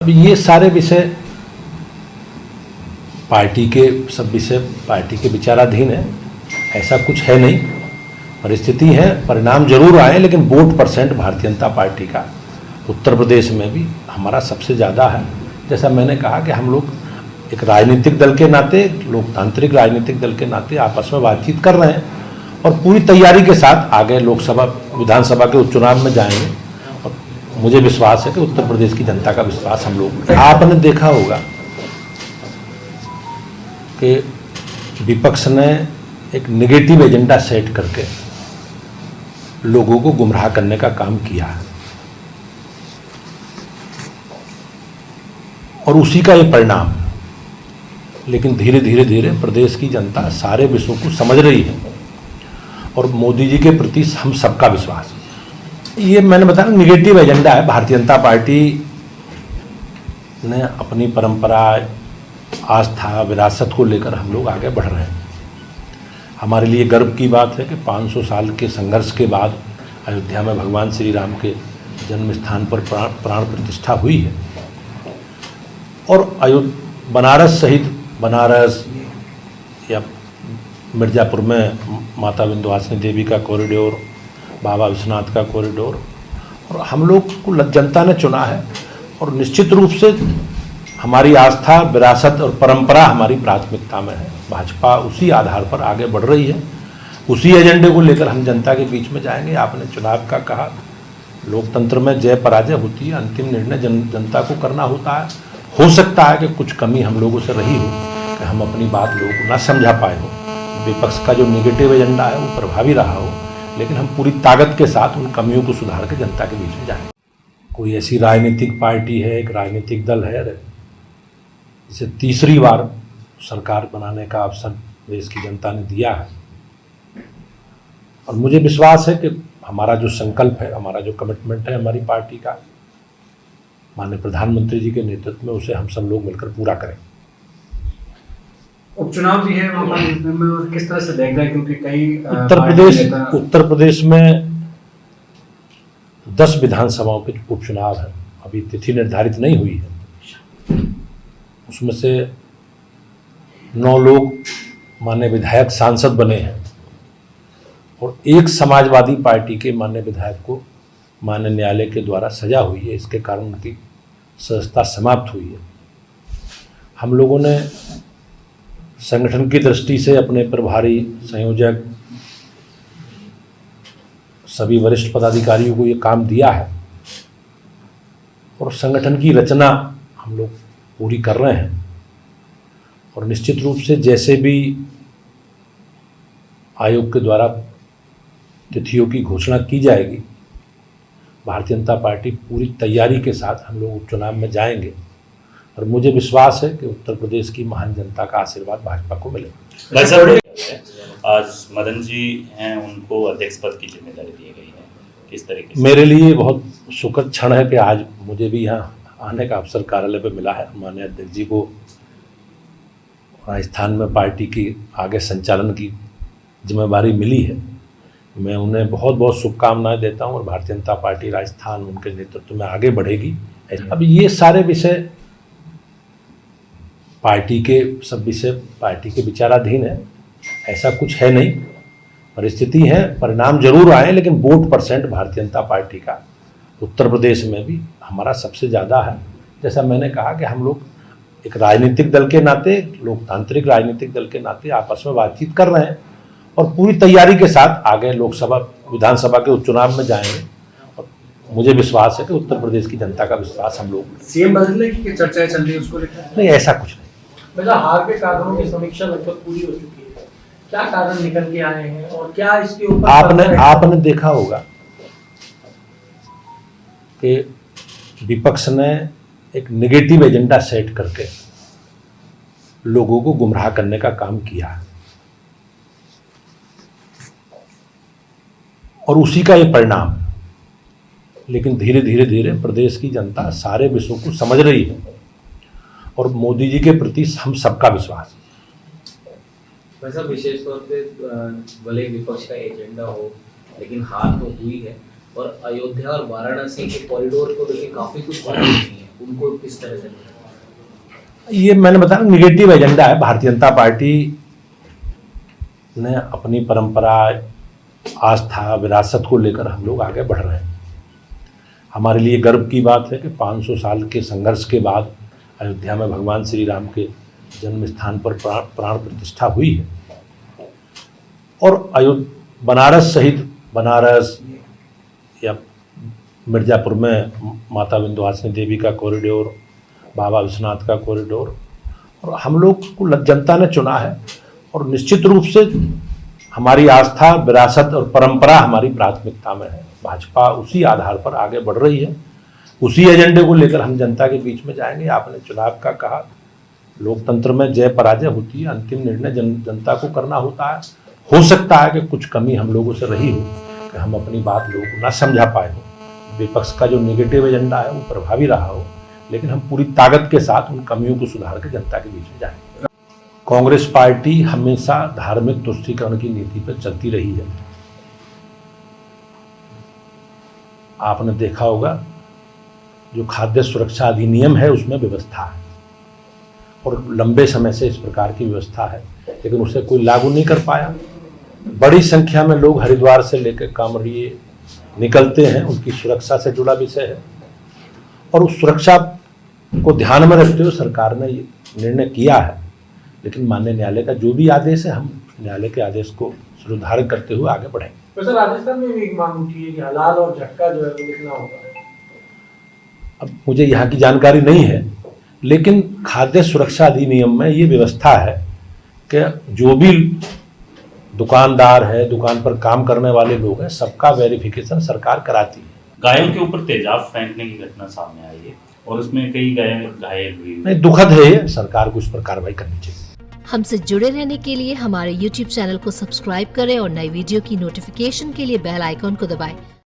अब ये सारे विषय पार्टी के सब विषय पार्टी के विचाराधीन है। ऐसा कुछ है नहीं, परिस्थिति है, परिणाम जरूर आए, लेकिन vote percent Bharatiya Janata party का उत्तर प्रदेश में भी हमारा सबसे ज़्यादा है। जैसा मैंने कहा कि हम लोग एक राजनीतिक दल के नाते, लोकतांत्रिक राजनीतिक दल के नाते आपस में बातचीत कर रहे हैं और पूरी तैयारी के साथ आगे लोकसभा विधानसभा के उपचुनाव में जाएंगे। और मुझे विश्वास है कि उत्तर प्रदेश की जनता का विश्वास हम लोग, आपने देखा होगा कि विपक्ष ने एक नेगेटिव एजेंडा सेट करके लोगों को गुमराह करने का काम किया है और उसी का ये परिणाम। लेकिन धीरे धीरे प्रदेश की जनता सारे विषयों को समझ रही है और मोदी जी के प्रति हम सबका विश्वास है। ये मैंने बताया निगेटिव एजेंडा है। भारतीय जनता पार्टी ने अपनी परंपरा, आस्था, विरासत को लेकर हम लोग आगे बढ़ रहे हैं। हमारे लिए गर्व की बात है कि 500 साल के संघर्ष के बाद अयोध्या में भगवान श्री राम के जन्म स्थान पर प्राण प्रतिष्ठा हुई है और बनारस सहित बनारस या मिर्ज़ापुर में माता विंध्यवासिनी देवी का कॉरिडोर, बाबा विश्वनाथ का कॉरिडोर, और हम लोग को जनता ने चुना है और निश्चित रूप से हमारी आस्था, विरासत और परंपरा हमारी प्राथमिकता में है। भाजपा उसी आधार पर आगे बढ़ रही है, उसी एजेंडे को लेकर हम जनता के बीच में जाएंगे। आपने चुनाव का कहा, लोकतंत्र में जय पराजय होती है, अंतिम निर्णय जनता को करना होता है। हो सकता है कि कुछ कमी हम लोगों से रही हो कि हम अपनी बात लोगों को ना समझा पाए हो, विपक्ष का जो नेगेटिव एजेंडा है वो प्रभावी रहा हो, लेकिन हम पूरी ताकत के साथ उन कमियों को सुधार के जनता के बीच में जाएंगे। कोई ऐसी राजनीतिक पार्टी है, एक राजनीतिक दल है जिसे तीसरी बार सरकार बनाने का अवसर देश की जनता ने दिया है और मुझे विश्वास है कि हमारा जो संकल्प है, हमारा जो कमिटमेंट है हमारी पार्टी का, माननीय प्रधानमंत्री जी के नेतृत्व में, उसे हम सब लोग मिलकर पूरा करें। उपचुनाव भी है और किस तरह से देख रहे हैं, क्योंकि कई उत्तर प्रदेश में 10 विधानसभाओं के उपचुनाव है, अभी तिथि निर्धारित नहीं हुई है। उसमें से 9 लोग माननीय विधायक सांसद बने हैं और एक समाजवादी पार्टी के माननीय विधायक को माननीय न्यायालय के द्वारा सजा हुई है। इसके कारण उनकी सदस्यता समाप्त हुई है। हम लोगों ने संगठन की दृष्टि से अपने प्रभारी, संयोजक, सभी वरिष्ठ पदाधिकारियों को ये काम दिया है और संगठन की रचना हम लोग पूरी कर रहे हैं और निश्चित रूप से जैसे भी आयोग के द्वारा तिथियों की घोषणा की जाएगी, भारतीय जनता पार्टी पूरी तैयारी के साथ हम लोग उपचुनाव में जाएंगे और मुझे विश्वास है कि उत्तर प्रदेश की महान जनता का आशीर्वाद भाजपा को मिलेगा। भाई साहब, आज मदन जी हैं, उनको अध्यक्ष पद की जिम्मेदारी दी गई है, किस तरीके से? मेरे लिए बहुत सुखद क्षण है कि आज मुझे भी यहाँ आने का अवसर कार्यालय पे मिला है। माननीय अध्यक्ष जी को राजस्थान में पार्टी की आगे संचालन की जिम्मेदारी मिली है। मैं उन्हें बहुत बहुत शुभकामनाएं देता हूं और भारतीय जनता पार्टी राजस्थान उनके नेतृत्व में आगे बढ़ेगी। अब ये सारे विषय पार्टी के सब विषय पार्टी के विचाराधीन है। ऐसा कुछ है नहीं, परिस्थिति है, परिणाम जरूर आए, लेकिन vote percent Bharatiya Janata party का उत्तर प्रदेश में भी हमारा सबसे ज़्यादा है। जैसा मैंने कहा कि हम लोग एक राजनीतिक दल के नाते, लोकतांत्रिक राजनीतिक दल के नाते आपस में बातचीत कर रहे हैं और पूरी तैयारी के साथ आगे लोकसभा विधानसभा के उपचुनाव में जाएंगे और मुझे विश्वास है कि उत्तर प्रदेश की जनता का विश्वास हम लोग। सीएम बदलने की चर्चाएं चल रही है, उसको लेकर नहीं, ऐसा कुछ नहीं। मतलब हार के कारणों की समीक्षा लगभग पूरी हो चुकी है, क्या कारण निकल के आए हैं और क्या इसके ऊपर आपने देखा होगा कि विपक्ष ने एक नेगेटिव एजेंडा सेट करके लोगों को गुमराह करने का काम किया है और उसी का ये परिणाम। लेकिन धीरे धीरे प्रदेश की जनता सारे विषयों को समझ रही है और मोदी जी के प्रति हम सबका विश्वास है। वैसा विशेष तौर पे भले विपक्ष का एजेंडा हो, लेकिन हार तो हुई है और अयोध्या और वाराणसी के कॉरिडोर को लेकर काफी कुछ बातें हुई हैं, उनको किस तरह से? ये मैंने बताया निगेटिव एजेंडा है। भारतीय जनता पार्टी ने अपनी परंपरा, आस्था, विरासत को लेकर हम लोग आगे बढ़ रहे हैं। हमारे लिए गर्व की बात है कि 500 साल के संघर्ष के बाद अयोध्या में भगवान श्री राम के जन्म स्थान पर प्राण प्रतिष्ठा हुई है। और बनारस सहित बनारस या मिर्ज़ापुर में माता विंध्यवासिनी देवी का कॉरिडोर, बाबा विश्वनाथ का कॉरिडोर, और हम लोग को जनता ने चुना है। और निश्चित रूप से हमारी आस्था, विरासत और परंपरा हमारी प्राथमिकता में है। भाजपा उसी आधार पर आगे बढ़ रही है, उसी एजेंडे को लेकर हम जनता के बीच में जाएंगे। आपने चुनाव का कहा, लोकतंत्र में जय पराजय होती है, अंतिम निर्णय जनता को करना होता है। हो सकता है कि कुछ कमी हम लोगों से रही हो कि हम अपनी बात लोगों को ना समझा पाए हो, विपक्ष का जो नेगेटिव एजेंडा है वो प्रभावी रहा हो, लेकिन हम पूरी ताकत के साथ उन कमियों को सुधार के जनता के बीच में जाएंगे। कांग्रेस पार्टी हमेशा धार्मिक तुष्टीकरण की नीति पर चलती रही है। आपने देखा होगा जो खाद्य सुरक्षा अधिनियम है उसमें व्यवस्था है और लंबे समय से इस प्रकार की व्यवस्था है, लेकिन उसे कोई लागू नहीं कर पाया। बड़ी संख्या में लोग हरिद्वार से लेकर कांवड़िए निकलते हैं, उनकी सुरक्षा से जुड़ा विषय है और उस सुरक्षा को ध्यान में रखते हुए सरकार ने ये निर्णय किया है। लेकिन माननीय न्यायालय का जो भी आदेश है, हम न्यायालय के आदेश को सुधार करते हुए आगे बढ़ेंगे। तो सर राजस्थान में भी एक मांग उठी है कि हलाल और झटका जो है वो लिखना होगा। अब मुझे यहाँ की जानकारी नहीं है, लेकिन खाद्य सुरक्षा अधिनियम में ये व्यवस्था है कि जो भी दुकानदार है, दुकान पर काम करने वाले लोग हैं, सबका वेरिफिकेशन सरकार कराती है। गायों के ऊपर तेजाब फेंकने की घटना सामने आई है और उसमें कई गायें घायल हुई। नहीं, दुखद है ये, सरकार को इस पर कार्रवाई करनी चाहिए। हमसे जुड़े रहने के लिए हमारे YouTube चैनल को सब्सक्राइब करें और नई वीडियो की नोटिफिकेशन के लिए बेल आइकॉन को दबाएं।